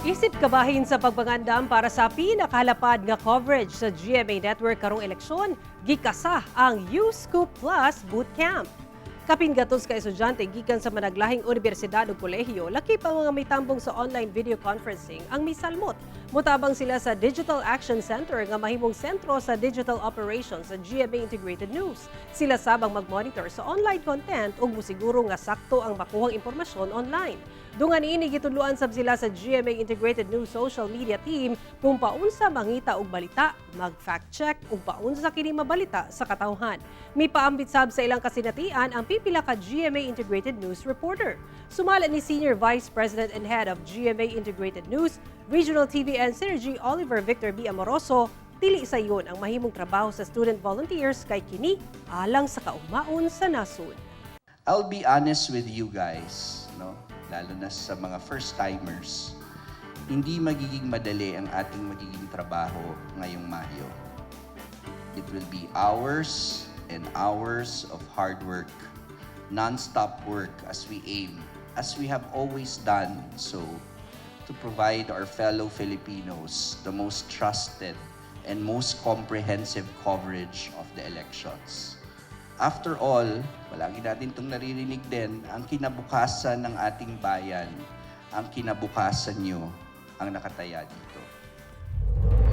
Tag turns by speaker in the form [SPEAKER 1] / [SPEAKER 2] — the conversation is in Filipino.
[SPEAKER 1] Isip kabahin sa pagpangandam para sa pinakahalapad nga coverage sa GMA Network karong eleksyon, gikasa ang U-Scoop Plus Bootcamp. Kapin gatos ka estudyante gikan sa managlahing universidad o kolehiyo, laki pa mga may tambong sa online video conferencing ang misalmot. Mutabang sila sa Digital Action Center nga mahimong sentro sa digital operations sa GMA Integrated News. Sila sabang mag-monitor sa online content ug musiguro nga sakto ang makuhang impormasyon online. Dungan ini gitudluan sab sila sa GMA Integrated News social media team kung paunsa mangita og balita, mag-fact check ug paunsa kini mabalita sa katawhan. May paambit sab sa ilang kasinatian ang pipila ka GMA Integrated News reporter. Sumala ni Senior Vice President and Head of GMA Integrated News, Regional TV and Synergy Oliver Victor B. Amoroso, dili sa iyon ang mahimong trabaho sa student volunteers kay kini alang sa kaugmaon sa nasod.
[SPEAKER 2] I'll be honest with you guys, no? Lalo na sa mga first-timers, hindi magiging madali ang ating magiging trabaho ngayong Mayo. It will be hours and hours of hard work, non-stop work as we aim, as we have always done so, to provide our fellow Filipinos the most trusted and most comprehensive coverage of the elections. After all, palagi natin itong naririnig din, ang kinabukasan ng ating bayan, ang kinabukasan nyo ang nakataya dito.